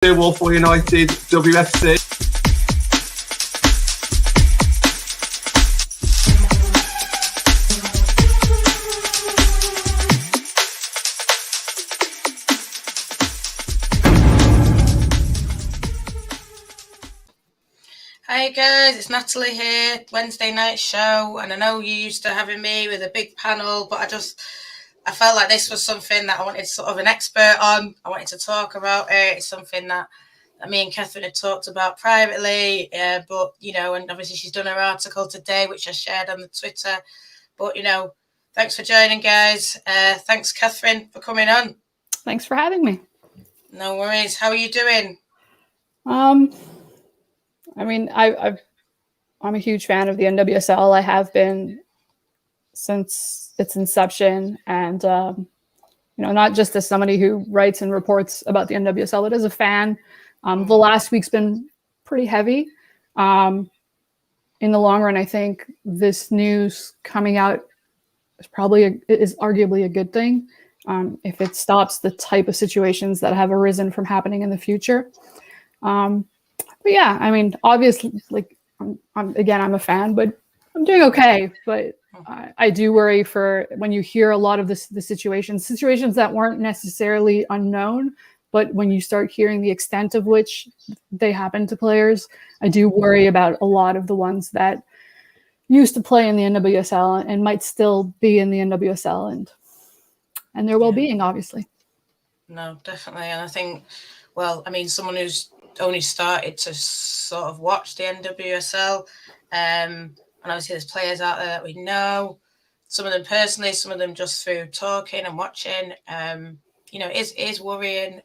Walpole United, WFC. Hi guys, it's Natalie here, Wednesday night show, and I know you used to having me with a big panel, but I felt like this was something that I wanted sort of an expert on. I wanted to talk about it. It's something that me and Catherine had talked about privately, but, you know, and obviously she's done her article today, which I shared on the Twitter, but, you know, thanks for joining, guys. Thanks, Catherine, for coming on. Thanks for having me. No worries. How are you doing? I mean, I'm a huge fan of the NWSL. I have been since its inception, and you know, not just as somebody who writes and reports about the NWSL, but as a fan. The last week's been pretty heavy. In the long run, I think this news coming out is arguably a good thing if it stops the type of situations that have arisen from happening in the future. But yeah, I mean, obviously, like I'm a fan, but I'm doing okay. But I do worry for when you hear a lot of the situations that weren't necessarily unknown, but when you start hearing the extent of which they happen to players, I do worry about a lot of the ones that used to play in the NWSL and might still be in the NWSL and their well-being, obviously. No, definitely. And I think, well, I mean, someone who's only started to sort of watch the NWSL, and obviously there's players out there that we know, some of them personally, some of them just through talking and watching. You know, it is worrying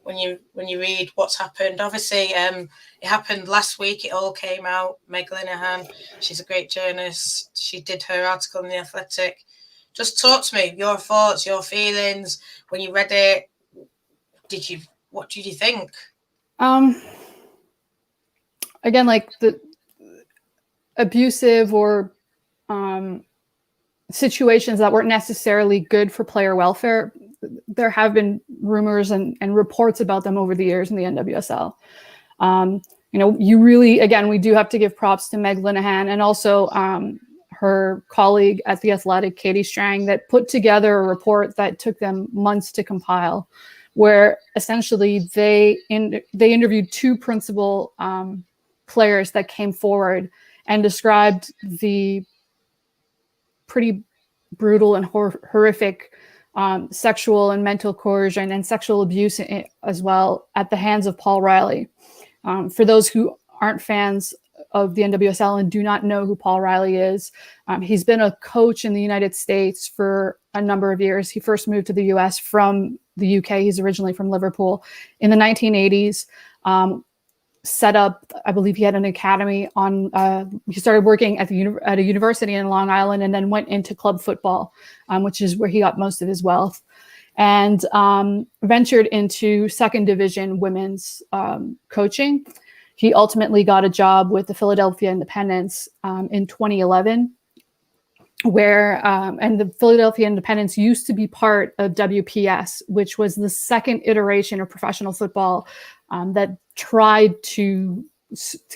when you read what's happened. Obviously, it happened last week. It all came out. Meg Linehan, she's a great journalist. She did her article in The Athletic. Just talk to me, your thoughts, your feelings when you read it. What did you think? Again, like the abusive or situations that weren't necessarily good for player welfare, there have been rumors and reports about them over the years in the NWSL. You know, you really, again, we do have to give props to Meg Linehan and also her colleague at The Athletic, Katie Strang, that put together a report that took them months to compile, where essentially they interviewed two principal players that came forward and described the pretty brutal and horrific sexual and mental coercion and sexual abuse as well at the hands of Paul Riley. For those who aren't fans of the NWSL and do not know who Paul Riley is, he's been a coach in the United States for a number of years. He first moved to the US from the UK. He's originally from Liverpool. In the 1980s, set up, I believe he had an academy he started working at a university in Long Island and then went into club football, which is where he got most of his wealth, and ventured into second division women's coaching. He ultimately got a job with the Philadelphia Independence in 2011, where and the Philadelphia Independence used to be part of WPS, which was the second iteration of professional football that tried to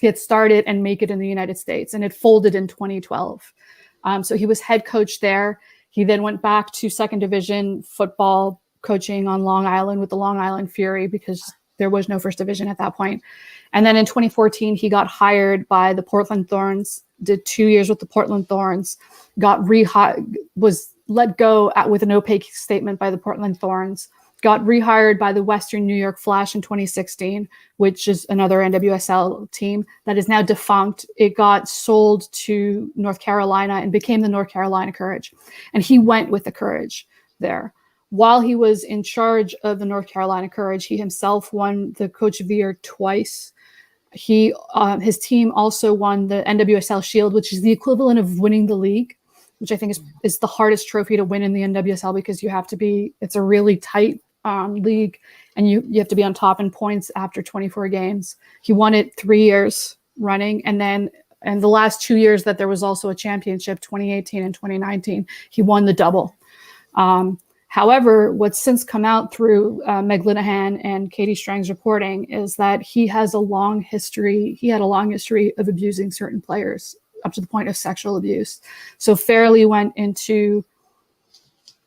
get started and make it in the United States, and it folded in 2012. So he was head coach there. He then went back to second division football coaching on Long Island with the Long Island Fury because there was no first division at that point. And then in 2014, he got hired by the Portland Thorns, did 2 years with the Portland Thorns, was let go with an opaque statement by the Portland Thorns, got rehired by the Western New York Flash in 2016, which is another NWSL team that is now defunct. It got sold to North Carolina and became the North Carolina Courage. And he went with the Courage there. While he was in charge of the North Carolina Courage, he himself won the Coach of the Year twice. His team also won the NWSL Shield, which is the equivalent of winning the league, which I think is the hardest trophy to win in the NWSL because it's a really tight league and you have to be on top in points after 24 games. He won it 3 years running, and the last 2 years that there was also a championship, 2018 and 2019, he won the double. However, what's since come out through Meg Linehan and Katie Strang's reporting is that he had a long history of abusing certain players up to the point of sexual abuse. So Fairley went into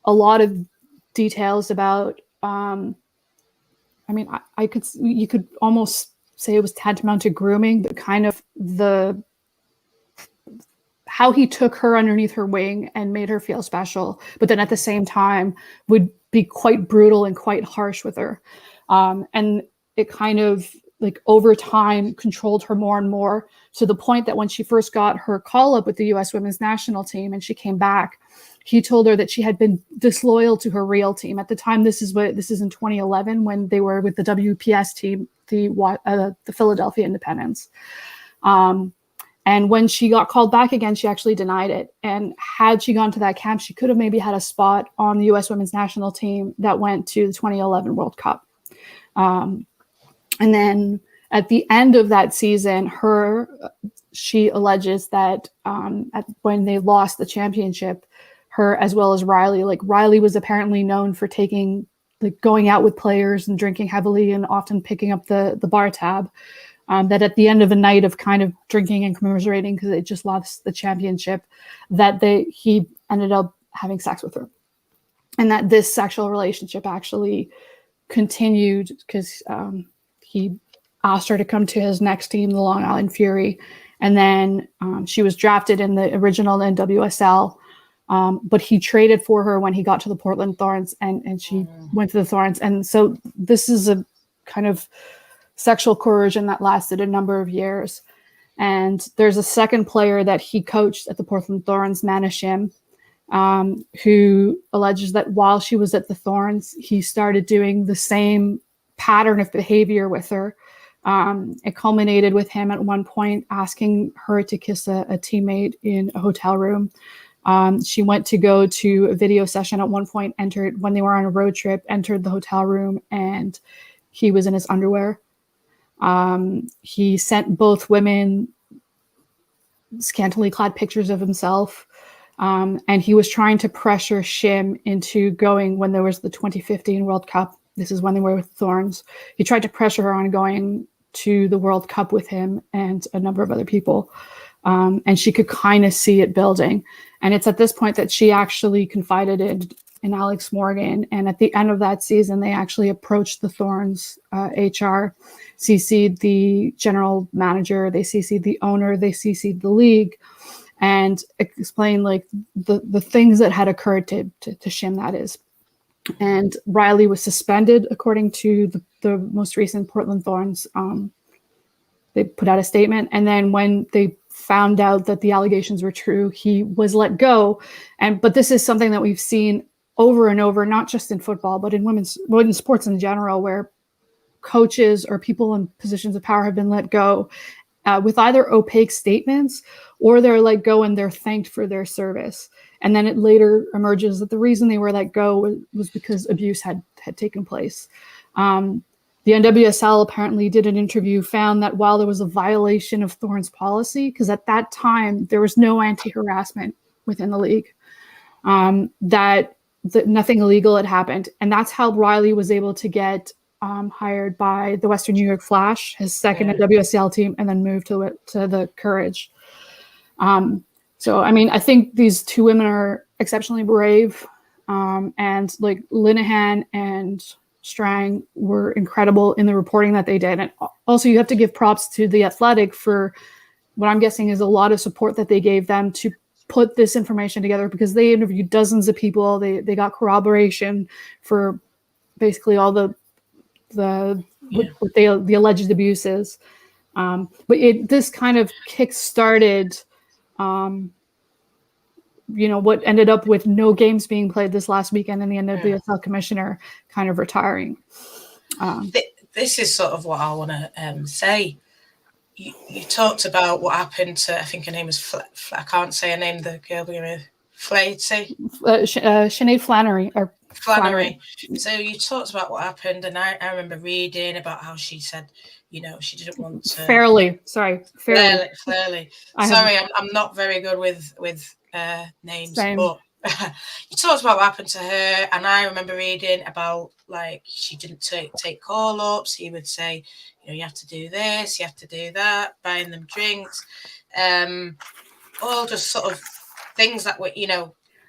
a lot of details about, you could almost say it was tantamount to grooming, but kind of how he took her underneath her wing and made her feel special, but then at the same time would be quite brutal and quite harsh with her. And it kind of like over time controlled her more and more, to the point that when she first got her call up with the US women's national team and she came back, he told her that she had been disloyal to her real team. At the time, this is in 2011 when they were with the WPS team, the Philadelphia Independence. And when she got called back again, she actually denied it. And had she gone to that camp, she could have maybe had a spot on the US women's national team that went to the 2011 World Cup. And then at the end of that season, she alleges that when they lost the championship, her as well as Riley was apparently known for going out with players and drinking heavily and often picking up the bar tab. That at the end of a night of kind of drinking and commiserating because they just lost the championship, that he ended up having sex with her, and that this sexual relationship actually continued because he asked her to come to his next team, the Long Island Fury, and then she was drafted in the original NWSL, but he traded for her when he got to the Portland Thorns, and she went to the Thorns, and so this is a kind of sexual coercion that lasted a number of years. And there's a second player that he coached at the Portland Thorns, Mana Shim, who alleges that while she was at the Thorns, he started doing the same pattern of behavior with her. It culminated with him at one point asking her to kiss a teammate in a hotel room. She went to go to a video session at one point, when they were on a road trip, entered the hotel room, and he was in his underwear. He sent both women scantily clad pictures of himself, and he was trying to pressure Shim into going when there was the 2015 World Cup. This is when they were with Thorns. He tried to pressure her on going to the World Cup with him and a number of other people, and she could kind of see it building. And it's at this point that she actually confided in Alex Morgan. And at the end of that season, they actually approached the Thorns HR, CC'd the general manager, they CC'd the owner, they CC'd the league, and explained the things that had occurred to Shim, that is. And Riley was suspended, according to the most recent Portland Thorns. They put out a statement, and then when they found out that the allegations were true, he was let go. But this is something that we've seen over and over, not just in football, but in women's sports in general, where coaches or people in positions of power have been let go with either opaque statements, or they're let go and they're thanked for their service. And then it later emerges that the reason they were let go was because abuse had taken place. The NWSL apparently did an interview, found that while there was a violation of Thorns policy, because at that time there was no anti-harassment within the league, that nothing illegal had happened. And that's how Riley was able to get hired by the Western New York Flash, his second NWSL team, and then moved to the Courage. So, I mean, I think these two women are exceptionally brave, and Linehan and Strang were incredible in the reporting that they did. And also, you have to give props to The Athletic for what I'm guessing is a lot of support that they gave them to put this information together, because they interviewed dozens of people. They got corroboration for basically all the alleged abuses. But this kind of kick-started what ended up with no games being played this last weekend, and the NWSL commissioner kind of retiring. This is sort of what I want to say. You talked about what happened to, I think her name was I can't say her name, the girl with Flaherty. Sinead Flannery. Flannery. So you talked about what happened, and I remember reading about how she said, she didn't want to. Fairley. Sorry. I'm not very good with names, but you talked about what happened to her, and I remember reading about like she didn't take call-ups. He would say, you have to do this, you have to do that, buying them drinks, all just sort of things that were,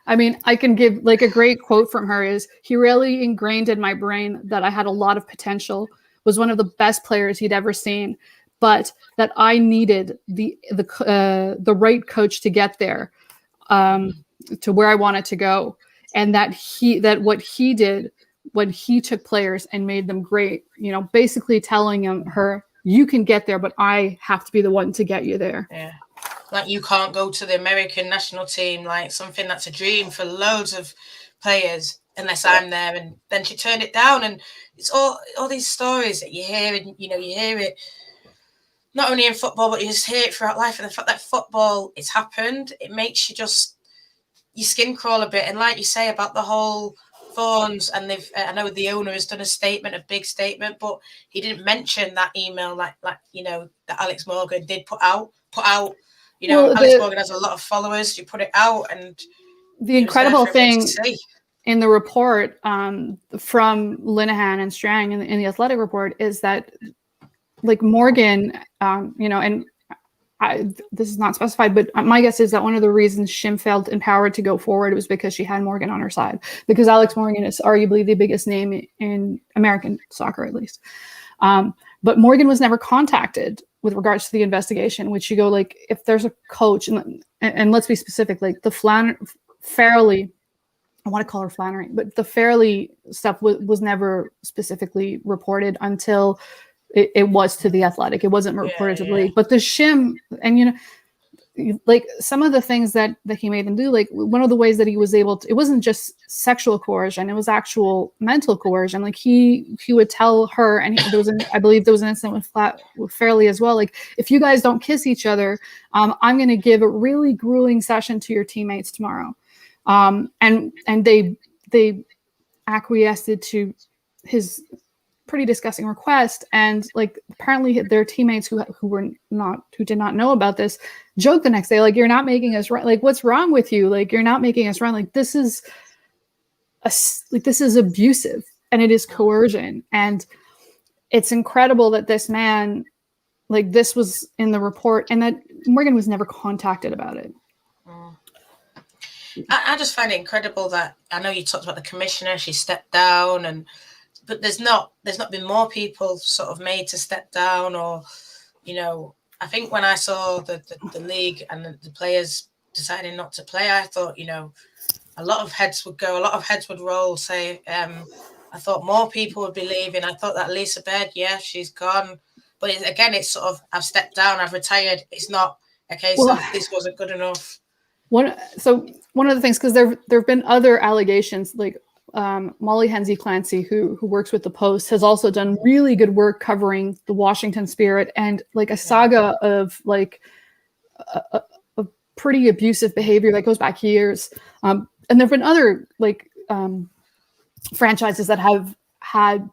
I mean, I can give like a great quote from her is, he really ingrained in my brain that I had a lot of potential, was one of the best players he'd ever seen, but that I needed the right coach to get there, to where I wanted to go. And that what he did when he took players and made them great, basically telling her, you can get there, but I have to be the one to get you there. Yeah. Like you can't go to the American national team, like something that's a dream for loads of players, unless I'm there. And then she turned it down. And it's all these stories that you hear, and you hear it not only in football, but you just hear it throughout life. And the fact that football, it's happened, it makes you just, your skin crawl a bit. And like you say about the whole Thorns, and I know the owner has done a big statement, but he didn't mention that email like that Alex Morgan did put out. Alex Morgan has a lot of followers. You put it out, and the incredible thing in the report from Linehan and Strang in the Athletic report is that, like, Morgan, and this is not specified, but my guess is that one of the reasons Shim felt empowered to go forward was because she had Morgan on her side, because Alex Morgan is arguably the biggest name in American soccer, at least. But Morgan was never contacted with regards to the investigation, which you go, like, if there's a coach, and let's be specific, like the Fairley, I want to call her Flannery, but the Fairley stuff was never specifically reported until it was to the Athletic. It wasn't reported to the league. But the Shim, and like some of the things that he made them do, like one of the ways that he was able to, it wasn't just sexual coercion, it was actual mental coercion. Like he would tell her, and I believe there was an incident with Fairley as well, like, if you guys don't kiss each other, I'm going to give a really grueling session to your teammates tomorrow. And they acquiesced to his pretty disgusting request, and like apparently their teammates who did not know about this joked the next day, like, you're not making us run, like, what's wrong with you, like, you're not making us run, like, this is abusive, and it is coercion. And it's incredible that this man, like, this was in the report, and that Morgan was never contacted about it. I just find it incredible that, I know you talked about the commissioner, she stepped down, but there's not been more people sort of made to step down, or, I think when I saw the league and the players deciding not to play, I thought, a lot of heads would go, a lot of heads would roll, say, I thought more people would be leaving. I thought that Lisa Baird, yeah, she's gone. But it's sort of, I've stepped down, I've retired. It's not a case of this wasn't good enough. One of the things, because there have been other allegations, like Molly Hensey Clancy, who works with the Post, has also done really good work covering the Washington Spirit and like a saga of like a pretty abusive behavior that goes back years. And there've been other like franchises that have had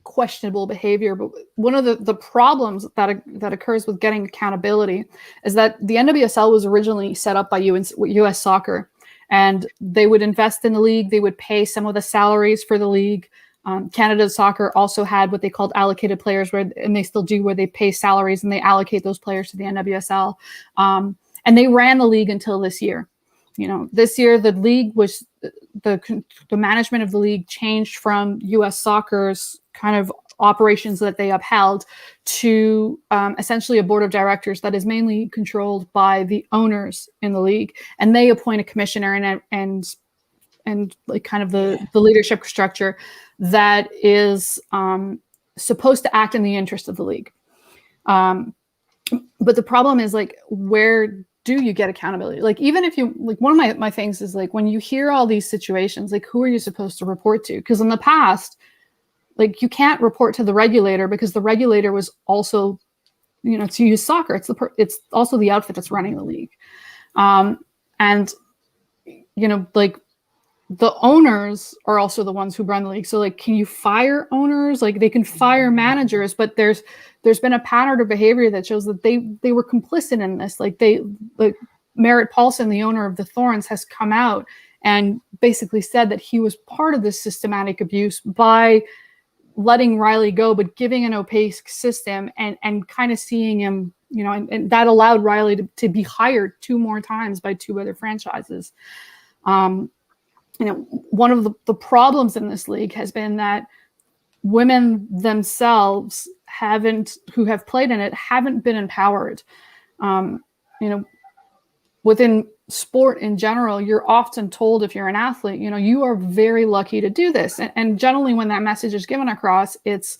questionable behavior, but one of the problems that occurs with getting accountability is that the NWSL was originally set up by US Soccer. And they would invest in the league. They would pay some of the salaries for the league. Canada Soccer also had what they called allocated players, and they still do, where they pay salaries and they allocate those players to the NWSL. And they ran the league until this year. This year the league was the management of the league changed from US Soccer's kind of operations that they upheld to essentially a board of directors that is mainly controlled by the owners in the league, and they appoint a commissioner and like kind of the leadership structure that is supposed to act in the interest of the league. But the problem is, like, where do you get accountability? Like, even if you, like, one of my things is, like, when you hear all these situations, like, who are you supposed to report to? Because in the past, like, you can't report to the regulator, because the regulator was also, to use soccer, it's also the outfit that's running the league. And, like, the owners are also the ones who run the league. So, like, can you fire owners? Like, they can fire managers, but there's been a pattern of behavior that shows that they were complicit in this. Like, Merritt Paulson, the owner of the Thorns, has come out and basically said that he was part of this systematic abuse by letting Riley go, but giving an opaque system and kind of seeing him, and that allowed Riley to be hired 2 more times by 2 other franchises. One of the problems in this league has been that women themselves who have played in it, haven't been empowered. Within sport in general, you're often told, if you're an athlete, you are very lucky to do this. And generally when that message is given across, it's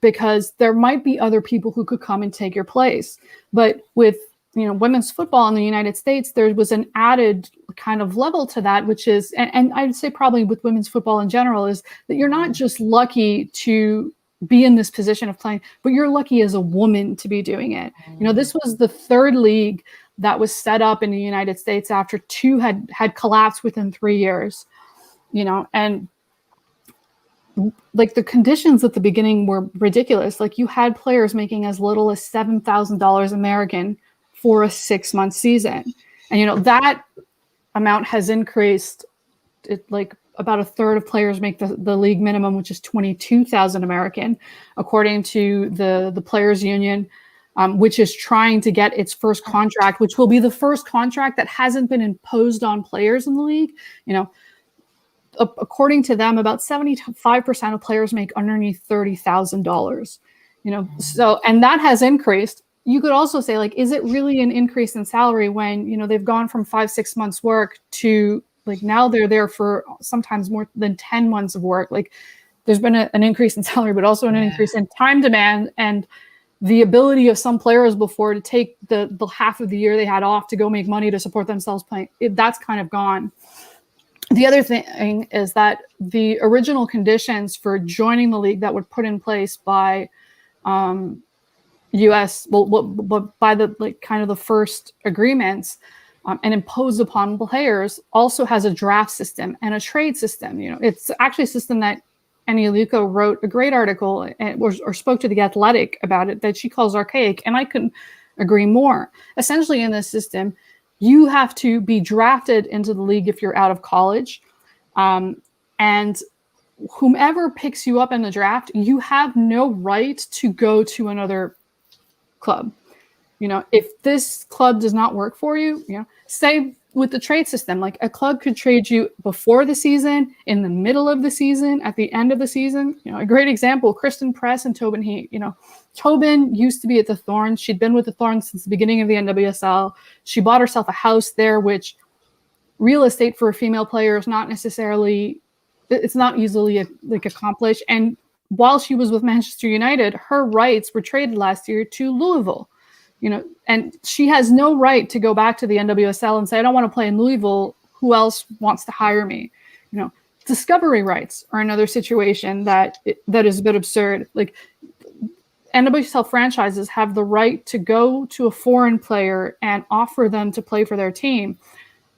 because there might be other people who could come and take your place. But with, women's football in the United States, there was an added kind of level to that, which is, and I'd say probably with women's football in general, is that you're not just lucky to be in this position of playing, but you're lucky as a woman to be doing it. This was the 3rd league that was set up in the United States after 2 had collapsed within 3 years, and like the conditions at the beginning were ridiculous. Like you had players making as little as $7,000 American for a 6-month season. And, that amount has increased. Like about a third of players make the league minimum, which is $22,000 American, according to the Players Union, which is trying to get its first contract, which will be the first contract that hasn't been imposed on players in the league. According to them, about 75% of players make underneath $30,000. So, and that has increased. You could also say, like, is it really an increase in salary when, they've gone from 5-6 months work to like now they're there for sometimes more than 10 months of work. Like there's been an increase in salary, but also an increase in time demand and the ability of some players before to take the half of the year they had off to go make money to support themselves playing. That's kind of gone. The other thing is that the original conditions for joining the league that were put in place by U.S. by the kind of the first agreements and imposed upon players also has a draft system and a trade system. It's actually a system that Annie Luco wrote a great article or spoke to The Athletic about it that she calls archaic, and I couldn't agree more. Essentially, in this system, you have to be drafted into the league if you're out of college, and whomever picks you up in the draft, you have no right to go to another club. If this club does not work for you, say with the trade system, like a club could trade you before the season, in the middle of the season, at the end of the season. A great example, Kristen Press and Tobin Heat. Tobin used to be at the Thorns. She'd been with the Thorns since the beginning of the NWSL. She bought herself a house there, which real estate for a female player is not necessarily, it's not easily accomplished. And while she was with Manchester United, her rights were traded last year to Louisville. And she has no right to go back to the NWSL and say, I don't want to play in Louisville. Who else wants to hire me? Discovery rights are another situation that is a bit absurd. Like NWSL franchises have the right to go to a foreign player and offer them to play for their team.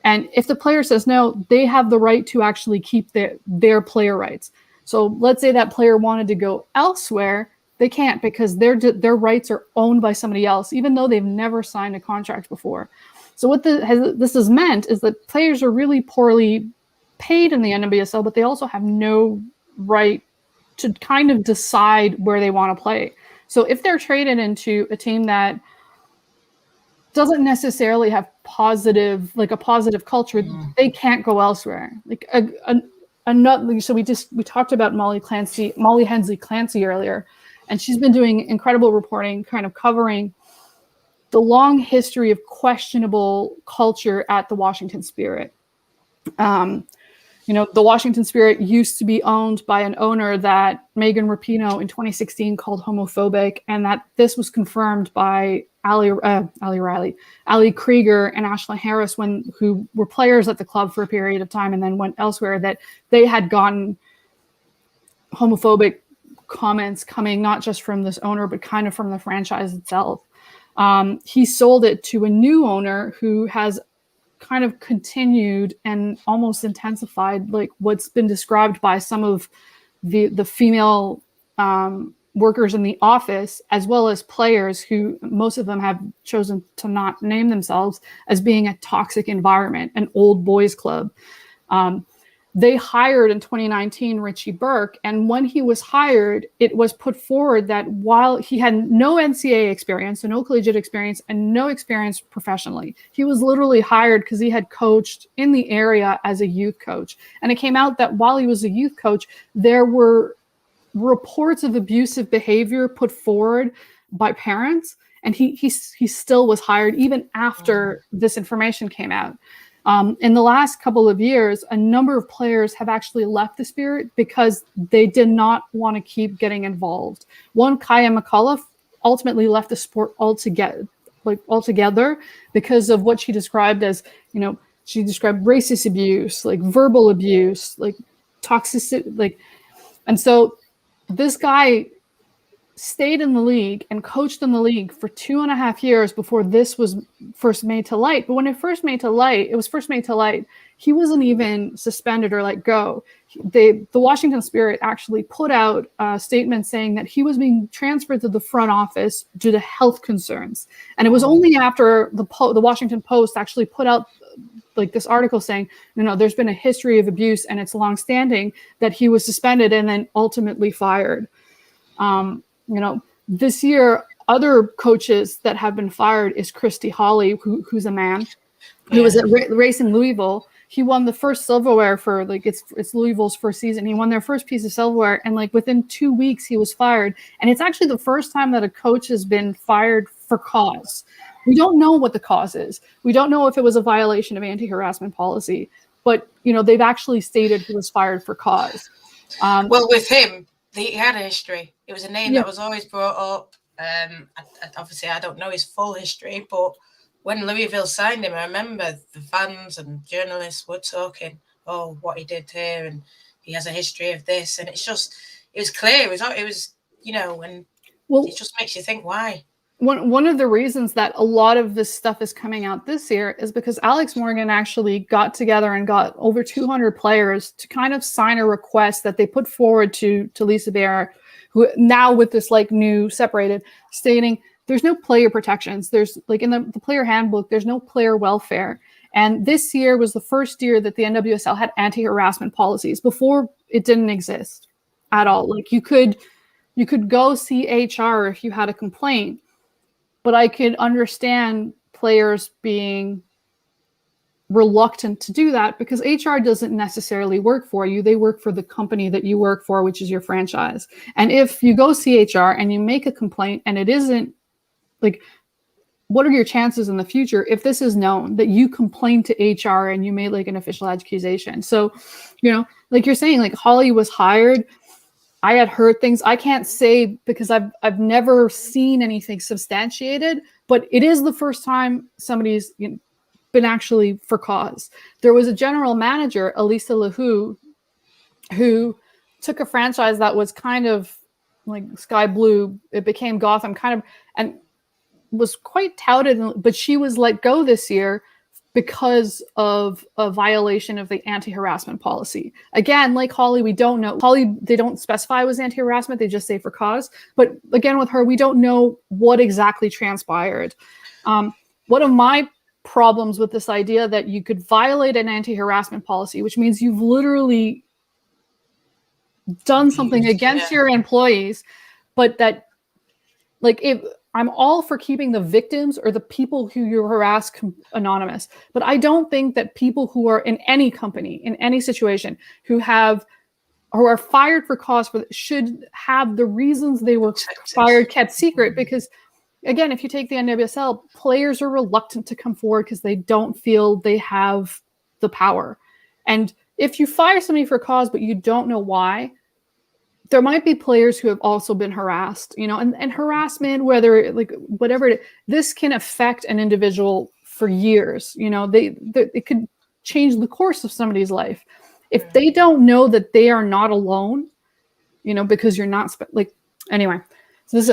And if the player says no, they have the right to actually keep their player rights. So let's say that player wanted to go elsewhere. They can't because their rights are owned by somebody else, even though they've never signed a contract before. So what this has meant is that players are really poorly paid in the NWSL, but they also have no right to kind of decide where they want to play. So if they're traded into a team that doesn't necessarily have a positive culture, they can't go elsewhere. So we talked about Molly Hensley Clancy earlier. And she's been doing incredible reporting, kind of covering the long history of questionable culture at the Washington Spirit. The Washington Spirit used to be owned by an owner that Megan Rapinoe in 2016 called homophobic, and that this was confirmed by Ali Krieger and Ashley Harris, who were players at the club for a period of time and then went elsewhere, that they had gotten homophobic comments coming not just from this owner, but kind of from the franchise itself. He sold it to a new owner who has kind of continued and almost intensified what's been described by some of the female workers in the office, as well as players who most of them have chosen to not name themselves, as being a toxic environment, an old boys club. They hired in 2019 Richie Burke, and when he was hired, it was put forward that while he had no NCAA experience, so no collegiate experience, and no experience professionally, he was literally hired because he had coached in the area as a youth coach. And it came out that while he was a youth coach, there were reports of abusive behavior put forward by parents, and he still was hired even after this information came out. In the last couple of years, a number of players have actually left the Spirit because they did not want to keep getting involved. One, Kaya McAuliffe, ultimately left the sport altogether because of what she described as, she described racist abuse, like verbal abuse, like toxicity, and so this guy stayed in the league and coached in the league for 2.5 years before this was first made to light. But when it was first made to light, he wasn't even suspended or let go. The Washington Spirit actually put out a statement saying that he was being transferred to the front office due to health concerns. And it was only after the Washington Post actually put out this article saying, no, there's been a history of abuse and it's longstanding, that he was suspended and then ultimately fired. This year, other coaches that have been fired is Christy Hawley, who's a man, who was at Racing Louisville. He won the first silverware for it's Louisville's first season. He won their first piece of silverware, and within 2 weeks he was fired. And it's actually the first time that a coach has been fired for cause. We don't know what the cause is. We don't know if it was a violation of anti-harassment policy, but they've actually stated he was fired for cause. Well, with him, he had a history. It was a name that was always brought up. Obviously, I don't know his full history, but when Louisville signed him, I remember the fans and journalists were talking, "Oh, what he did here, and he has a history of this," and it was clear. It was, and it just makes you think why. One of the reasons that a lot of this stuff is coming out this year is because Alex Morgan actually got together and got over 200 players to kind of sign a request that they put forward to Lisa Bear, who now with this new separated, stating there's no player protections. There's in the player handbook, there's no player welfare. And this year was the first year that the NWSL had anti-harassment policies. Before, it didn't exist at all. You could go see HR if you had a complaint. But I could understand players being reluctant to do that because HR doesn't necessarily work for you. They work for the company that you work for, which is your franchise. And if you go see HR and you make a complaint and it isn't, what are your chances in the future if this is known that you complained to HR and you made an official accusation? So, you're saying, Holly was hired. I had heard things. I can't say because I've never seen anything substantiated, but it is the first time somebody's been actually for cause. There was a general manager, Elisa LaHoo, who took a franchise that was kind of sky blue. It became Gotham and was quite touted, but she was let go this year because of a violation of the anti-harassment policy. Again, Holly, we don't know. Holly, they don't specify it was anti-harassment. They just say for cause. But again, with her, we don't know what exactly transpired. One of my problems with this idea that you could violate an anti-harassment policy, which means you've literally done something against your employees, but that if I'm all for keeping the victims or the people who you harass anonymous, but I don't think that people who are in any company, in any situation, who are fired for cause should have the reasons they were fired kept secret. Because again, if you take the NWSL, players are reluctant to come forward because they don't feel they have the power. And if you fire somebody for cause, but you don't know why, there might be players who have also been harassed, and harassment, whether whatever this can affect an individual for years. It could change the course of somebody's life. If they don't know that they are not alone, because you're not anyway. So I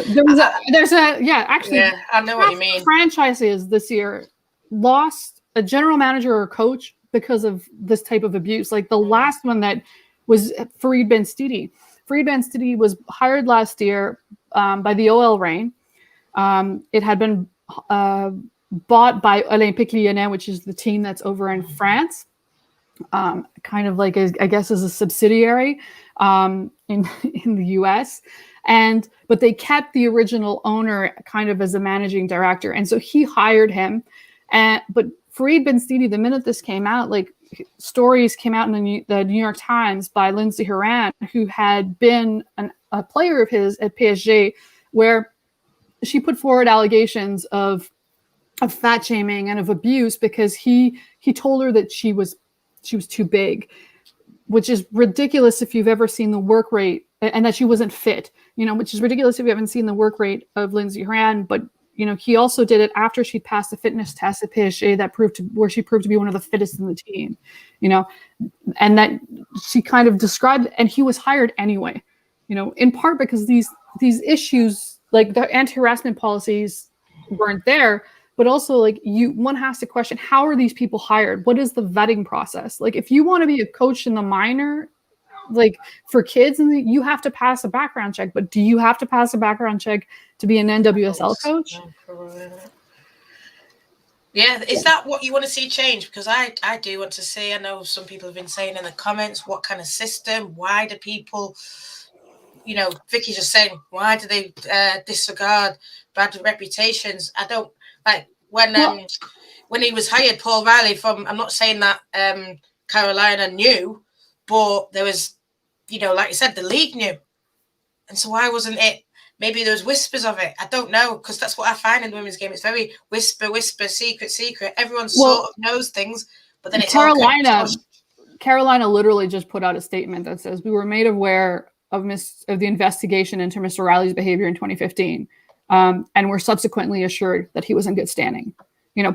know what you mean. Franchises this year lost a general manager or coach because of this type of abuse. The last one that was Fareed Ben Stidi. Farid Banstiti was hired last year by the OL Reign. It had been bought by Olympique Lyonnais, which is the team that's over in France, kind of like, I guess, as a subsidiary in the US. But they kept the original owner kind of as a managing director. And so he hired him. But Farid Banstiti, the minute this came out, like stories came out in the New York Times by Lindsay Horan, who had been a player of his at PSG, where she put forward allegations of fat shaming and of abuse because he told her that she was too big, which is ridiculous if you've ever seen the work rate, and that she wasn't fit, which is ridiculous if you haven't seen the work rate of Lindsay Horan. But he also did it after she passed a fitness test at PSG where she proved to be one of the fittest in the team, and that she kind of described, and he was hired anyway, in part because these issues, like the anti-harassment policies, weren't there. But also, like, one has to question, how are these people hired? What is the vetting process? Like, if you want to be a coach in the minor, like for kids, you have to pass a background check. But do you have to pass a background check to be an NWSL coach? Yeah, is that what you want to see change? Because I do want to see, I know some people have been saying in the comments, what kind of system? Why do people, Vicky's just saying, why do they disregard bad reputations? I don't, like, when he was hired, Paul Riley, from, I'm not saying that Carolina knew, but there was, like you said, the league knew. And so why wasn't it, maybe there was whispers of it. I don't know, because that's what I find in the women's game. It's very whisper, secret. Everyone sort of knows things, but then it's Carolina literally just put out a statement that says, we were made aware of the investigation into Mr. Riley's behavior in 2015. And were subsequently assured that he was in good standing.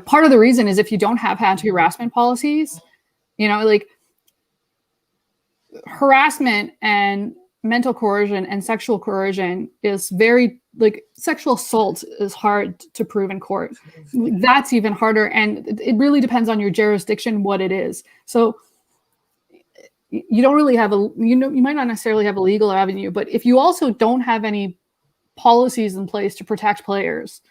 Part of the reason is if you don't have anti-harassment policies, like harassment and mental coercion and sexual coercion is very, like, sexual assault is hard to prove in court. That's even harder. And it really depends on your jurisdiction, what it is. So you don't really have you might not necessarily have a legal avenue, but if you also don't have any policies in place to protect players,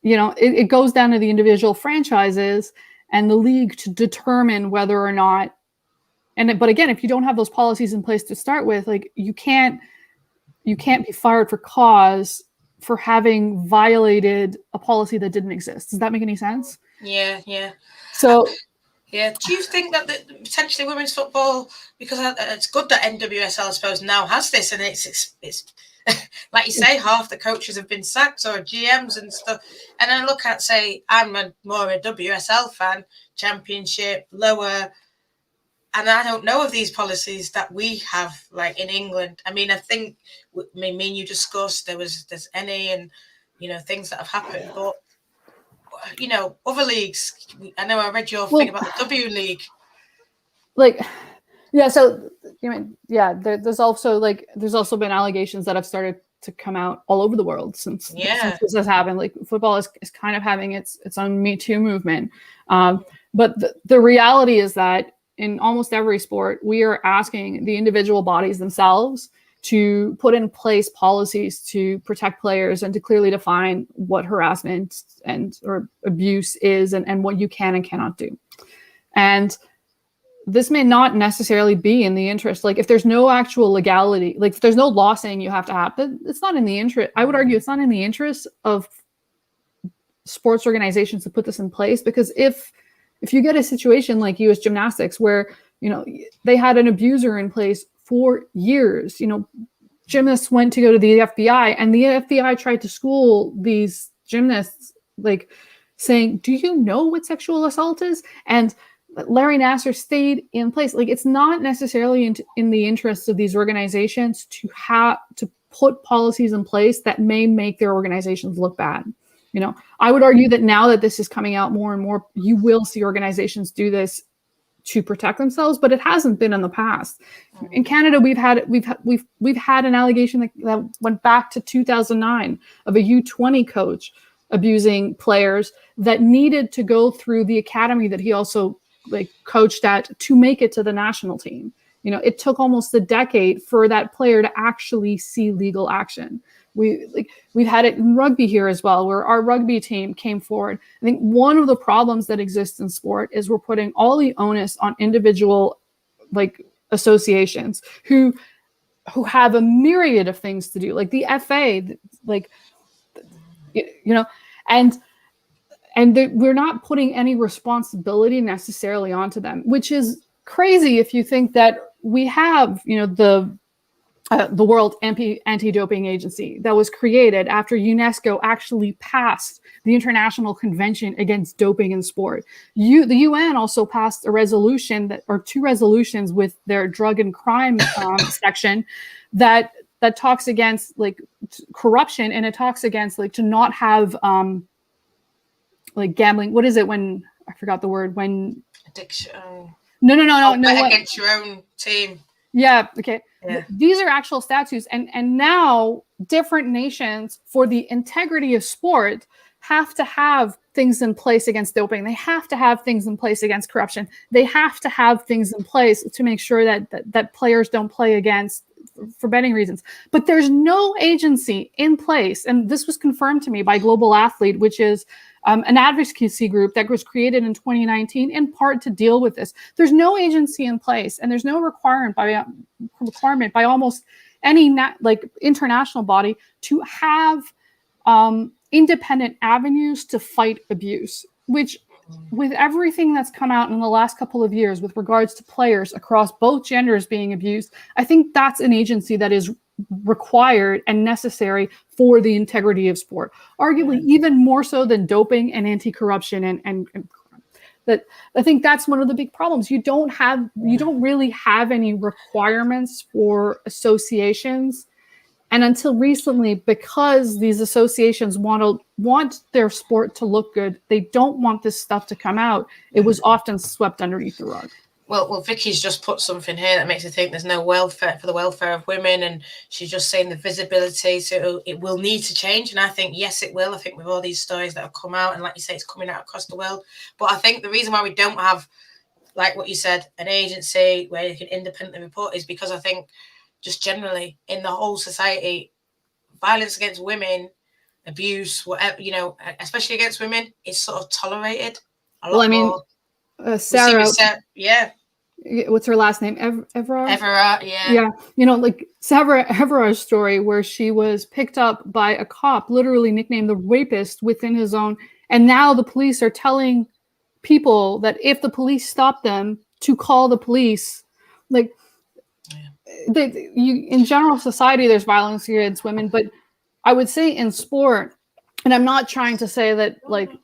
it goes down to the individual franchises and the league to determine whether or not. But again, if you don't have those policies in place to start with, like, you can't be fired for cause for having violated a policy that didn't exist. Does that make any sense? Yeah. So. Yeah. Do you think that potentially women's football, because it's good that NWSL, I suppose, now has this, and it's like you say, half the coaches have been sacked or GMs and stuff. And I look at, say, I'm more a WSL fan, Championship, lower, and I don't know of these policies that we have, like in England. I mean, I think, me and you discussed, there's NA and, things that have happened, but, other leagues, I know I read your thing about the W League. Like, yeah, so there's also been allegations that have started to come out all over the world since this has happened. Like, football is kind of having its own Me Too movement. But the reality is that in almost every sport, we are asking the individual bodies themselves to put in place policies to protect players and to clearly define what harassment or abuse is and what you can and cannot do. And this may not necessarily be in the interest. Like, if there's no actual legality, like if there's no law saying you have to have it, it's not in the interest. I would argue it's not in the interest of sports organizations to put this in place, because if you get a situation like US Gymnastics where, they had an abuser in place for years, gymnasts went to go to the FBI, and the FBI tried to school these gymnasts, like, saying, do you know what sexual assault is? And Larry Nassar stayed in place. Like, it's not necessarily in the interests of these organizations to put policies in place that may make their organizations look bad. I would argue that now that this is coming out more and more, you will see organizations do this to protect themselves, but it hasn't been in the past. In Canada, we've had an allegation that went back to 2009 of a U20 coach abusing players that needed to go through the academy that he also coached at to make it to the national team. It took almost a decade for that player to actually see legal action. We've had it in rugby here as well, where our rugby team came forward. I think one of the problems that exists in sport is we're putting all the onus on individual associations who have a myriad of things to do, like the FA, and we're not putting any responsibility necessarily onto them, which is crazy if you think that we have, the World Anti-Doping Agency that was created after UNESCO actually passed the International Convention Against Doping in Sport. The UN also passed a resolution or two resolutions with their drug and crime section that talks against corruption, and it talks against to not have gambling. What is it when I forgot the word when addiction? No. Against your own team. Yeah. Okay. Yeah. These are actual statutes, and now different nations, for the integrity of sport, have to have things in place against doping. They have to have things in place against corruption. They have to have things in place to make sure that players don't play against for betting reasons. But there's no agency in place, and this was confirmed to me by Global Athlete, which is an advocacy group that was created in 2019 in part to deal with this. There's no agency in place, and there's no requirement by almost any international body to have independent avenues to fight abuse, which with everything that's come out in the last couple of years with regards to players across both genders being abused, I think that's an agency that is required and necessary for the integrity of sport, arguably even more so than doping and anti-corruption and that. I think that's one of the big problems. You don't really have any requirements for associations, and until recently, because these associations want their sport to look good, they don't want this stuff to come out. It was often swept underneath the rug. Well, Vicky's just put something here that makes me think there's no welfare for the welfare of women, and she's just saying the visibility, so it will need to change. And I think, yes, it will. I think with all these stories that have come out, and like you say, it's coming out across the world. But I think the reason why we don't have, like what you said, an agency where you can independently report is because I think just generally in the whole society, violence against women, abuse, whatever, especially against women, is sort of tolerated a lot more. Sarah, what's her last name? Everard, yeah. Sarah Everard's story, where she was picked up by a cop, literally nicknamed the rapist within his own, and now the police are telling people that if the police stop them, to call the police. In general society, there's violence against women, but I would say in sport, and I'm not trying to say that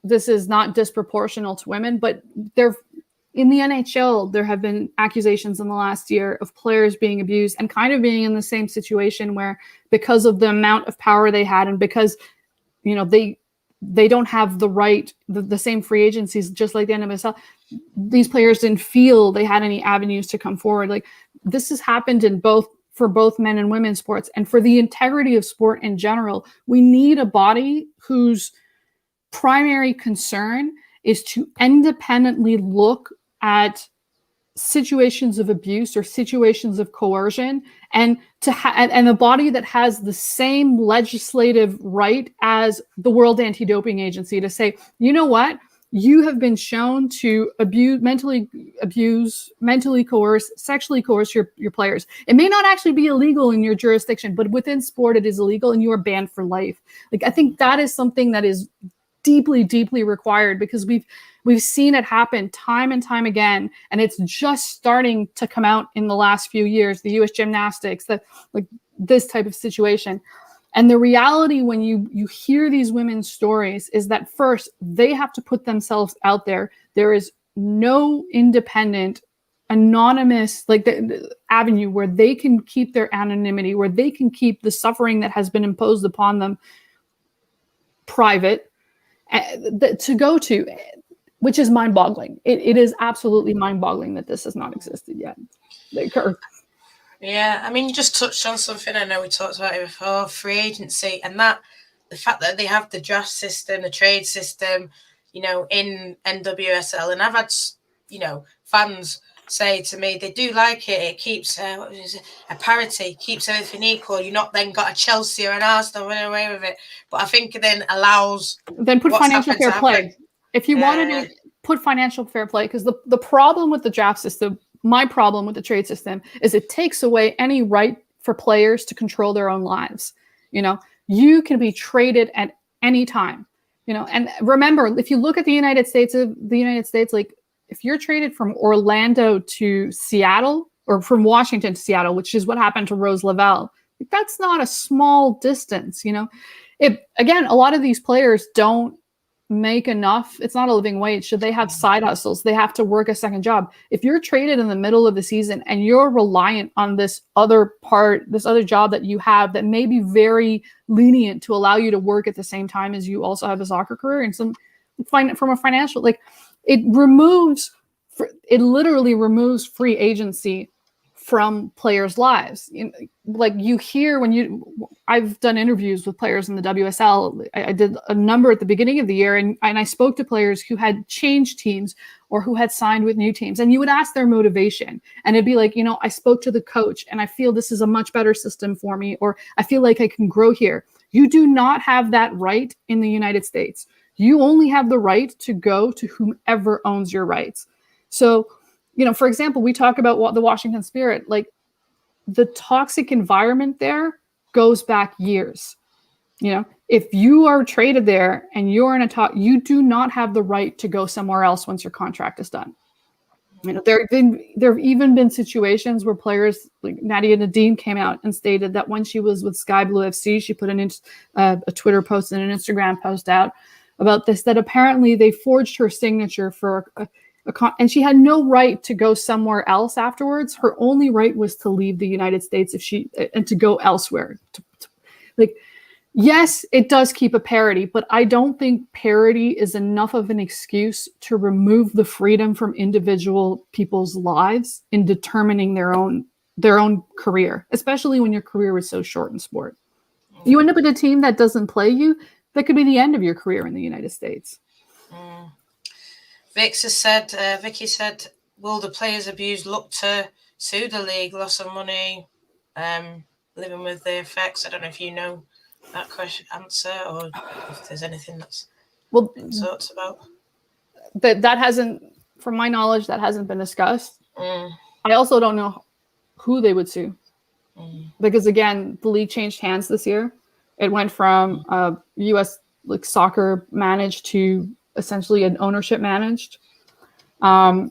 this is not disproportional to women, but in the NHL, there have been accusations in the last year of players being abused and kind of being in the same situation where, because of the amount of power they had and because, they don't have the same free agencies, just like the NWSL, these players didn't feel they had any avenues to come forward. This has happened for both men and women's sports, and for the integrity of sport in general, we need a body whose primary concern is to independently look at situations of abuse or situations of coercion, and and a body that has the same legislative right as the World Anti-Doping Agency to say, you know what? You have been shown to mentally coerce, sexually coerce your players. It may not actually be illegal in your jurisdiction, but within sport, it is illegal and you are banned for life. I think that is something that is deeply, deeply required, because we've seen it happen time and time again, and it's just starting to come out in the last few years. The U.S. gymnastics, this type of situation. And the reality when you hear these women's stories is that first, they have to put themselves out there. There is no independent, anonymous the avenue where they can keep their anonymity, where they can keep the suffering that has been imposed upon them private, to go to, which is mind-boggling. It is absolutely mind-boggling that this has not existed yet. Yeah, I mean, you just touched on something. I know we talked about it before, free agency, and that the fact that they have the draft system, the trade system, in NWSL, and I've had, fans say to me they do like it. It keeps what is it? A parity, keeps everything equal. You're not then got a Chelsea or an Arsenal running away with it. But I think it then allows put financial fair play. If you wanted to put financial fair play, because the problem with the draft system, my problem with the trade system, is it takes away any right for players to control their own lives. You know, you can be traded at any time. You know, and remember, if you look at the United States, like if you're traded from Orlando to Seattle or from Washington to Seattle, which is what happened to Rose Lavelle, that's not a small distance. You know, again, a lot of these players don't make enough. It's not a living wage. Should they have side hustles? They have to work a second job. If you're traded in the middle of the season and you're reliant on this other job that you have that may be very lenient to allow you to work at the same time as you also have a soccer career, and from a financial, like it literally removes free agency from players' lives. You know, like you hear I've done interviews with players in the WSL. I did a number at the beginning of the year, and I spoke to players who had changed teams or who had signed with new teams. And you would ask their motivation, and it'd be like, you know, I spoke to the coach and I feel this is a much better system for me, or I feel like I can grow here. You do not have that right in the United States. You only have the right to go to whomever owns your rights. So, you know, for example, we talk about the Washington Spirit, like the toxic environment there goes back years. You know, if you are traded there and you're in you do not have the right to go somewhere else once your contract is done. You know, there have even been situations where players like Nadia Nadim came out and stated that when she was with Sky Blue FC, she put a Twitter post and an Instagram post out about this, that apparently they forged her signature for and she had no right to go somewhere else afterwards. Her only right was to leave the United States and to go elsewhere. Like, yes, it does keep a parity, but I don't think parity is enough of an excuse to remove the freedom from individual people's lives in determining their own career, especially when your career is so short in sport. You end up in a team that doesn't play you, that could be the end of your career in the United States. Vicky said, will the players abused look to sue the league, loss of money, living with the effects? I don't know if you know that answer, or if there's anything that's thoughts about. That hasn't, from my knowledge, that hasn't been discussed. I also don't know who they would sue. Because again, the league changed hands this year. It went from U.S. like soccer managed to essentially an ownership managed. I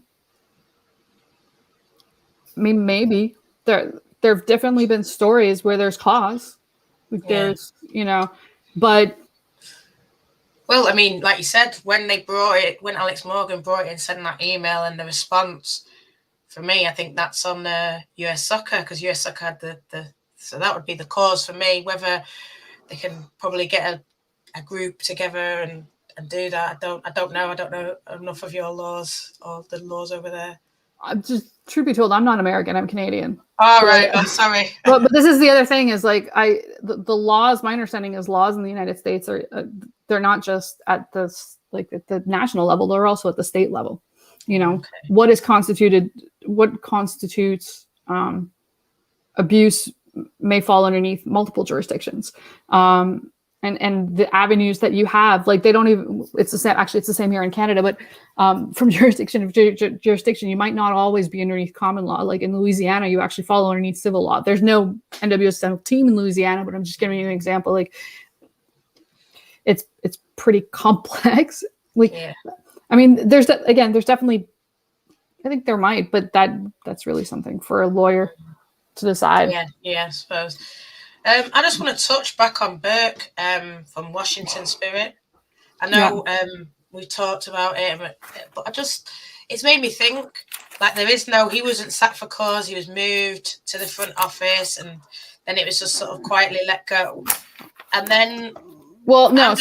mean, maybe there have definitely been stories where there's cause. Like there's, you know, but. Well, I mean, like you said, when Alex Morgan brought it and sent that email and the response, for me, I think that's on US Soccer, because US Soccer had so that would be the cause for me. Whether they can probably get a group together and do that, I don't know. I don't know enough of your laws or the laws over there. I'm just, truth be told, I'm not American. I'm Canadian. Oh, right. Oh, sorry. but this is the other thing is like the laws. My understanding is laws in the United States are they're not just at the national level. They're also at the state level. You know, what constitutes abuse may fall underneath multiple jurisdictions. And the avenues that you have, like they don't even, it's the same, actually it's the same here in Canada, but from jurisdiction to jurisdiction, you might not always be underneath common law. Like in Louisiana, you actually fall underneath civil law. There's no NWSL team in Louisiana, but I'm just giving you an example. Like it's pretty complex. Like, I mean, there's definitely, I think there might, but that's really something for a lawyer to decide. Yeah, I suppose. I just want to touch back on Burke from Washington Spirit. I know we talked about it, but it's made me think, like he wasn't sacked for cause, he was moved to the front office, and then it was just sort of quietly let go. And then... Well, no,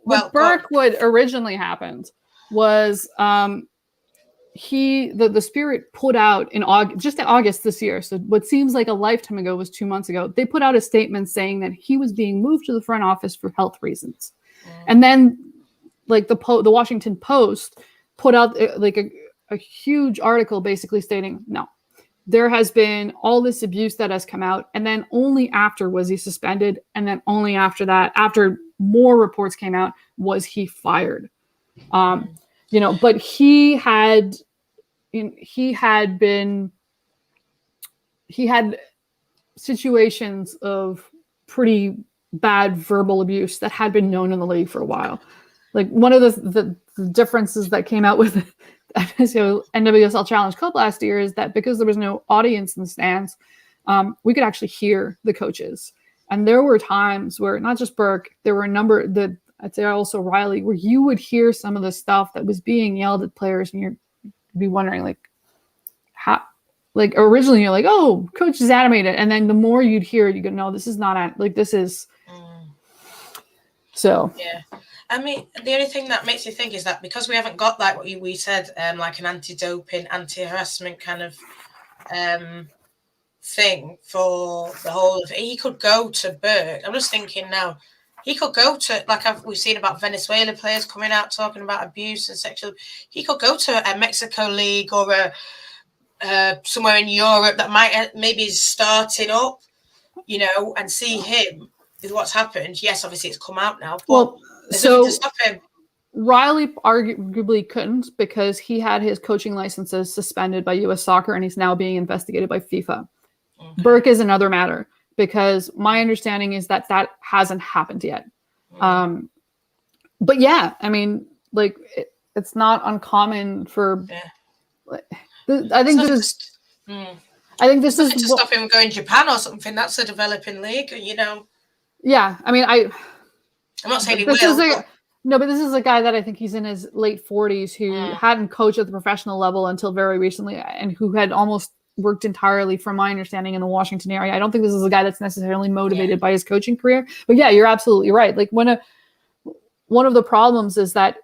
what Burke would originally happened was... the Spirit put out in August this year, so what seems like a lifetime ago was 2 months ago, they put out a statement saying that he was being moved to the front office for health reasons. And then like the Washington Post put out like a huge article basically stating, no, there has been all this abuse that has come out. And then only after was he suspended. And then only after that, after more reports came out, was he fired. But he had situations of pretty bad verbal abuse that had been known in the league for a while. Like one of the differences that came out with NWSL Challenge Cup last year is that because there was no audience in the stands, we could actually hear the coaches. And there were times where not just Burke, there were a number that I'd say also Riley, where you would hear some of the stuff that was being yelled at players, and you'd be wondering like, how, like originally you're like, oh, coach is animated, and then the more you'd hear it, you go, no, this is not like this is. So yeah. I mean, the only thing that makes you think is that because we haven't got like what we said, like an anti-doping, anti-harassment kind of thing for the whole of it. He could go to Burke. I'm just thinking now, he could go to, like we've seen about Venezuela players coming out talking about abuse and sexual. He could go to a Mexico league or somewhere in Europe that might maybe is starting up, and see him with what's happened. Yes, obviously it's come out now, but there's nothing to stop him. Riley arguably couldn't because he had his coaching licenses suspended by U.S. Soccer and he's now being investigated by FIFA. Okay. Burke is another matter because my understanding is that hasn't happened yet. But yeah, I mean, like it's not uncommon for. Yeah. I think this is to stop him going to Japan or something. That's a developing league, Yeah, I mean, I'm not saying he will. No, but this is a guy that I think he's in his late 40s who hadn't coached at the professional level until very recently, and who had almost worked entirely, from my understanding, in the Washington area. I don't think this is a guy that's necessarily motivated by his coaching career. But yeah, you're absolutely right. Like one of the problems is that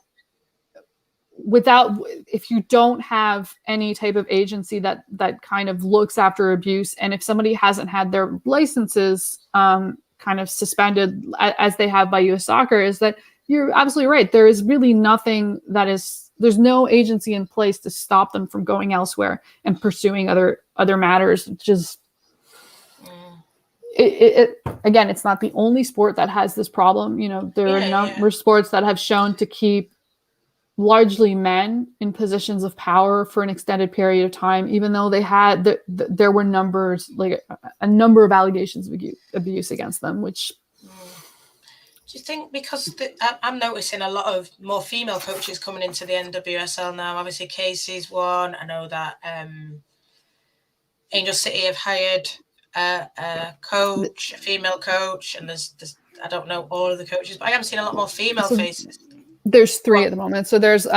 if you don't have any type of agency that kind of looks after abuse, and if somebody hasn't had their licenses kind of suspended as they have by U.S. Soccer, is that you're absolutely right. There is really nothing there's no agency in place to stop them from going elsewhere and pursuing other matters. Just again, it's not the only sport that has this problem. There are a number of sports that have shown to keep largely men in positions of power for an extended period of time, even though there were numbers, like a number of allegations of abuse against them, which. Do you think because I'm noticing a lot of more female coaches coming into the NWSL now? Obviously, Casey's one. I know that Angel City have hired a coach, a female coach, and there's I don't know all of the coaches, but I am seeing a lot more female faces. There's 3 at the moment. So there's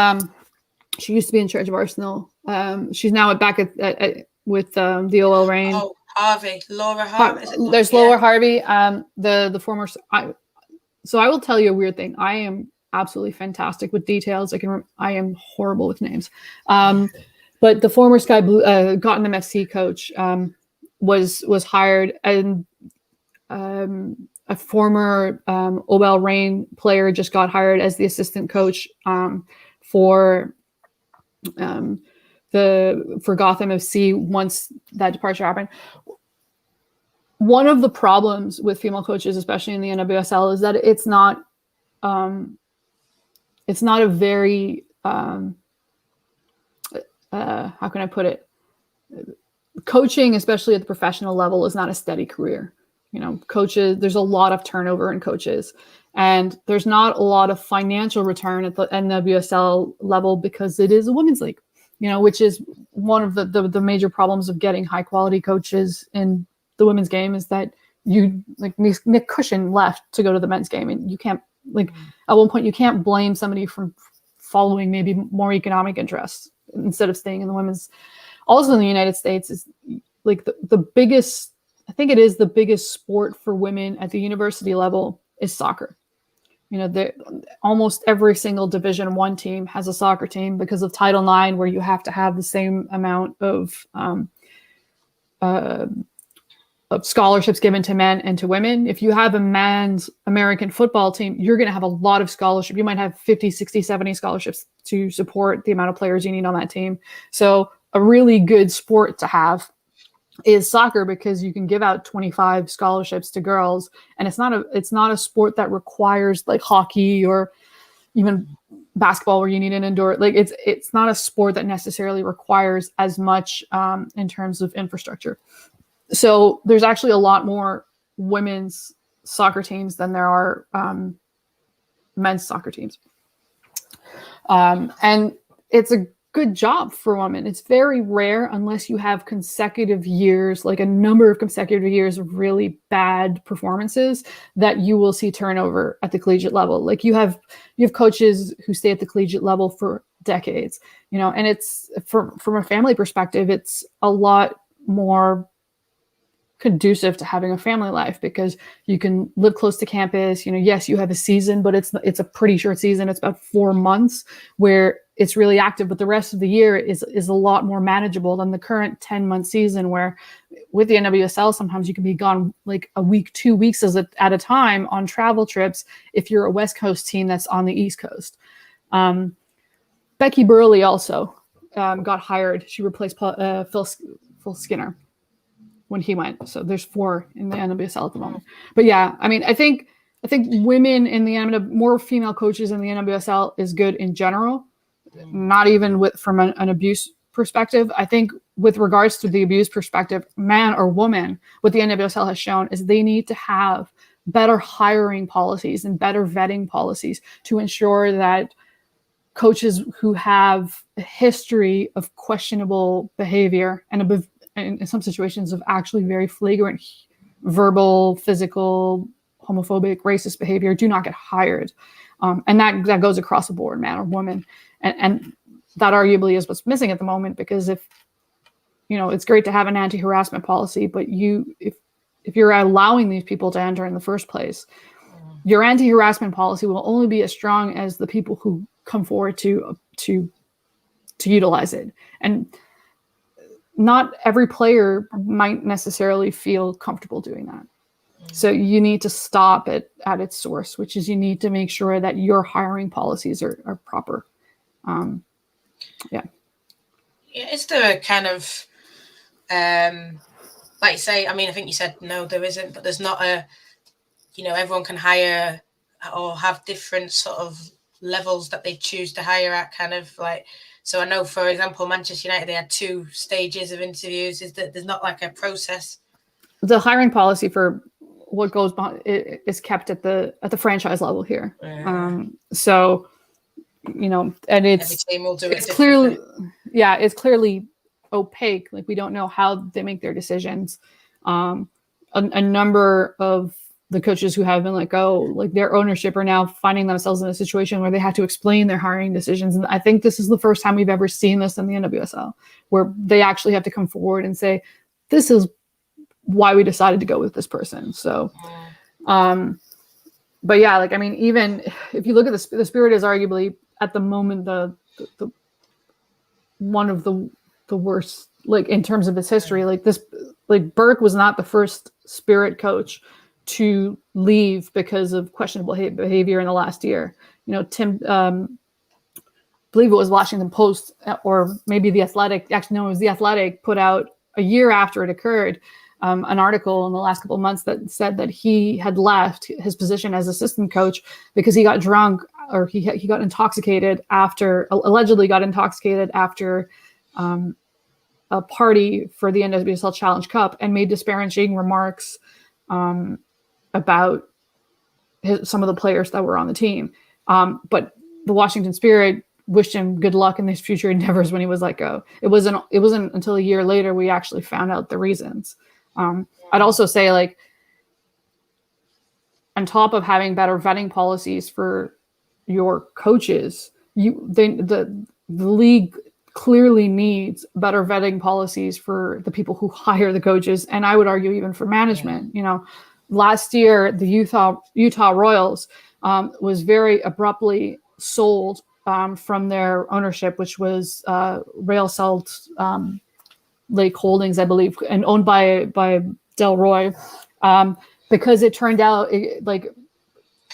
she used to be in charge of Arsenal. She's now back with the OL Reign. Oh, Laura Harvey. There's Laura Harvey, the former. So I will tell you a weird thing. I am absolutely fantastic with details. I am horrible with names. But the former Sky Blue Gotham FC coach was hired, and a former OL Reign player just got hired as the assistant coach for Gotham FC once that departure happened. One of the problems with female coaches, especially in the NWSL, is that it's not a very how can I put it? Coaching, especially at the professional level, is not a steady career. Coaches, there's a lot of turnover in coaches, and there's not a lot of financial return at the NWSL level because it is a women's league, which is one of the major problems of getting high quality coaches in the women's game, is that Nick Cushion left to go to the men's game, and you can't at one point you can't blame somebody from following maybe more economic interests instead of staying in the women's. Also in the United States is like the biggest, I think it is the biggest sport for women at the university level is soccer. Almost every single Division I team has a soccer team because of Title IX, where you have to have the same amount of scholarships given to men and to women. If you have a men's American football team, you're going to have a lot of scholarship. You might have 50, 60, 70 scholarships to support the amount of players you need on that team. So a really good sport to have is soccer, because you can give out 25 scholarships to girls, and it's not a sport that requires like hockey or even basketball where you need an indoor, like it's not a sport that necessarily requires as much in terms of infrastructure. So there's actually a lot more women's soccer teams than there are men's soccer teams. And it's a good job for women. It's very rare, unless you have consecutive years, like a number of consecutive years of really bad performances, that you will see turnover at the collegiate level. Like you have coaches who stay at the collegiate level for decades, and it's from a family perspective, it's a lot more conducive to having a family life, because you can live close to campus. Yes, you have a season, but it's a pretty short season. It's about 4 months where it's really active, but the rest of the year is a lot more manageable than the current 10-month season, where with the NWSL, sometimes you can be gone like a week, 2 weeks at a time on travel trips if you're a West Coast team that's on the East Coast. Becky Burley also got hired. She replaced Phil Skinner when he went. So there's 4 in the NWSL at the moment. But yeah, I mean, I think women in the more female coaches in the NWSL is good in general, not even from an abuse perspective. I think with regards to the abuse perspective, man or woman, what the NWSL has shown is they need to have better hiring policies and better vetting policies to ensure that coaches who have a history of questionable behavior and in some situations of actually very flagrant verbal, physical, homophobic, racist behavior do not get hired. And that goes across the board, man or woman. And that arguably is what's missing at the moment, because if, it's great to have an anti-harassment policy, but if you're allowing these people to enter in the first place, your anti-harassment policy will only be as strong as the people who come forward to utilize it. And not every player might necessarily feel comfortable doing that. So you need to stop it at its source, which is you need to make sure that your hiring policies are proper. Yeah. Is there a kind of, like you say, I mean, I think you said, no, there isn't, but there's not everyone can hire or have different sort of levels that they choose to hire at, kind of like. So I know, for example, Manchester United, they had 2 stages of interviews. Is that there's not like a process? The hiring policy for what goes behind is kept at the franchise level here. So, and it's every team will do it. It's clearly, it's clearly opaque. Like we don't know how they make their decisions. A number of the coaches who have been let go, like their ownership, are now finding themselves in a situation where they have to explain their hiring decisions. And I think this is the first time we've ever seen this in the NWSL, where they actually have to come forward and say, this is why we decided to go with this person. So, but yeah, like, I mean, even if you look at the Spirit is arguably at the moment, the one of the worst, like in terms of its history, like Burke was not the first Spirit coach to leave because of questionable behavior in the last year. Tim, I believe it was Washington Post or maybe The Athletic. Actually, no, it was The Athletic put out a year after it occurred, an article in the last couple of months that said that he had left his position as assistant coach because he got drunk, or he got intoxicated allegedly got intoxicated after a party for the NWSL Challenge Cup, and made disparaging remarks about some of the players that were on the team. But the Washington Spirit wished him good luck in his future endeavors when he was let go. It wasn't until a year later we actually found out the reasons. I'd also say, like, on top of having better vetting policies for your coaches, the league clearly needs better vetting policies for the people who hire the coaches, and I would argue even for management. Last year, the Utah Royals was very abruptly sold from their ownership, which was Rail Salt Lake Holdings, I believe, and owned by Delroy, because it turned out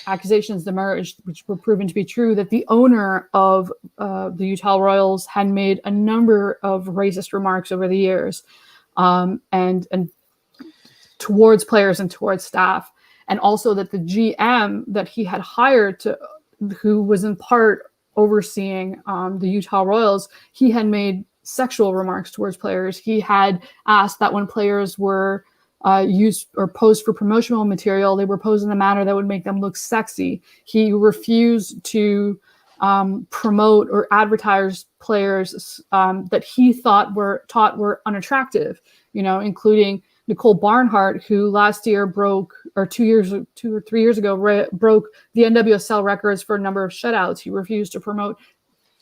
accusations emerged, which were proven to be true, that the owner of the Utah Royals had made a number of racist remarks over the years, and towards players and towards staff, and also that the GM that he had hired who was in part overseeing the Utah Royals, he had made sexual remarks towards players. He had asked that when players were used or posed for promotional material, they were posed in a manner that would make them look sexy. He refused to promote or advertise players that he thought were unattractive, including Nicole Barnhart, who last year broke 2 or 3 years ago broke the NWSL records for a number of shutouts. He refused to promote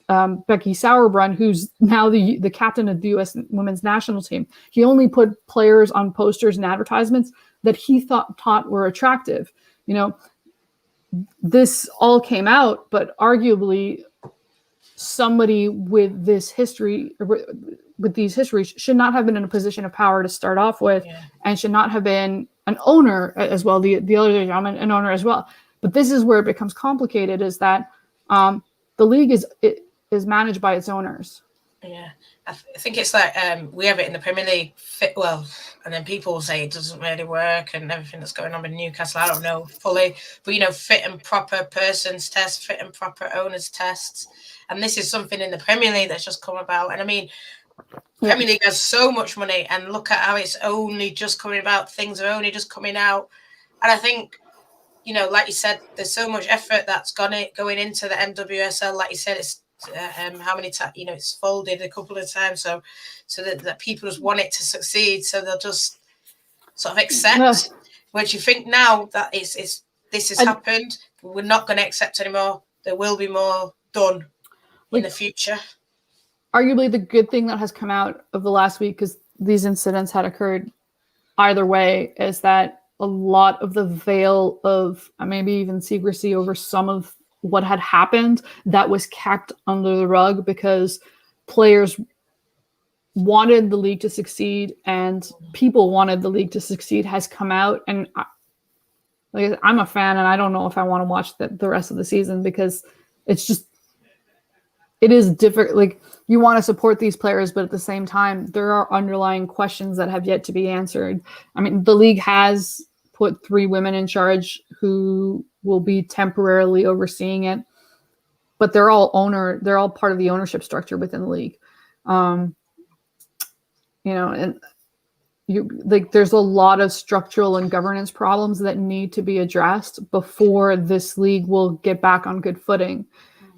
Becky Sauerbrunn, who's now the captain of the U.S. women's national team. He only put players on posters and advertisements that he thought were attractive. This all came out, but arguably somebody with these histories should not have been in a position of power to start off with, and should not have been an owner as well. The other gentleman, an owner as well. But this is where it becomes complicated, is that the league is managed by its owners. Yeah, I think it's like we have it in the Premier League. And then people will say it doesn't really work and everything that's going on with Newcastle. I don't know fully, but fit and proper persons tests, fit and proper owners tests, and this is something in the Premier League that's just come about. And I mean, Premier League has so much money, and look at how it's only just coming about. Things are only just coming out, and I think, like you said, there's so much effort that's going into the NWSL. Like you said, it's how many times it's folded a couple of times, so that people just want it to succeed, so they'll just sort of accept. Which you think now that this has happened, we're not going to accept anymore. There will be more done in the future. Arguably, the good thing that has come out of the last week, because these incidents had occurred either way, is that a lot of the veil of maybe even secrecy over some of what had happened that was kept under the rug because players wanted the league to succeed and people wanted the league to succeed has come out. And I'm a fan, and I don't know if I want to watch the rest of the season, because it is different. You want to support these players, but at the same time, there are underlying questions that have yet to be answered. I mean, the league has put 3 women in charge who will be temporarily overseeing it, but they're all part of the ownership structure within the league. And there's a lot of structural and governance problems that need to be addressed before this league will get back on good footing.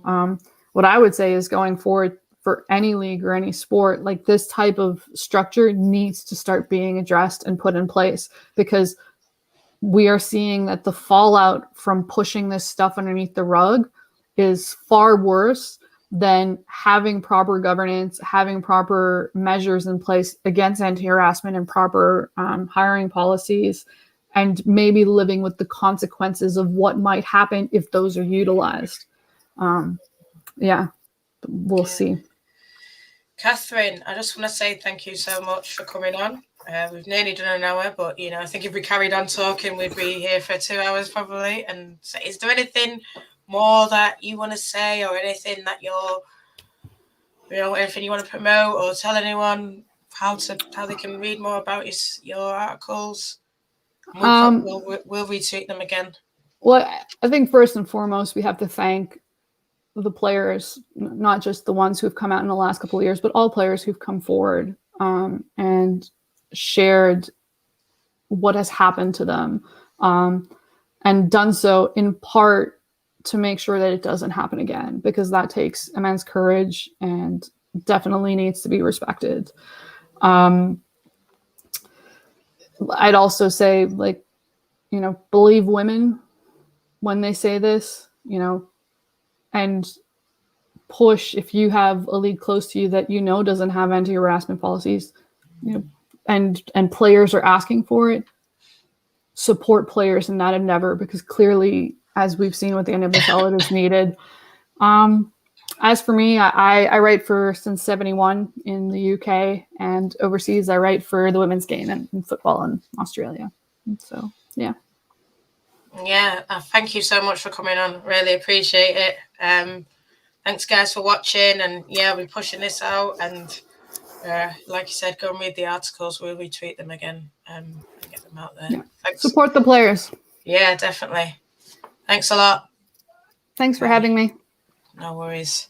What I would say is, going forward for any league or any sport, this type of structure needs to start being addressed and put in place, because we are seeing that the fallout from pushing this stuff underneath the rug is far worse than having proper governance, having proper measures in place against anti-harassment and proper hiring policies, and maybe living with the consequences of what might happen if those are utilized. We'll see. Catherine, I just want to say thank you so much for coming on. We've nearly done an hour, but I think if we carried on talking, we'd be here for 2 hours probably. And so, is there anything more that you want to say, or anything that anything you want to promote, or tell anyone how they can read more about your articles? We'll retweet them again. Well, I think first and foremost, we have to thank the players, not just the ones who have come out in the last couple of years, but all players who've come forward and shared what has happened to them, and done so in part to make sure that it doesn't happen again, because that takes immense courage and definitely needs to be respected. I'd also say, believe women when they say this, and push if you have a league close to you that doesn't have anti-harassment policies, and players are asking for it, support players in that endeavor, because clearly, as we've seen with the NWSL, it is needed. As for me, I write for Since 71 in the UK, and overseas I write for the women's game in football in Australia. And so, yeah. Yeah, thank you so much for coming on. Really appreciate it. Thanks, guys, for watching. And yeah, we're pushing this out. And like you said, go and read the articles. We'll retweet them again and get them out there. Yeah. Thanks. Support the players. Yeah, definitely. Thanks a lot. Thanks for having me. No worries.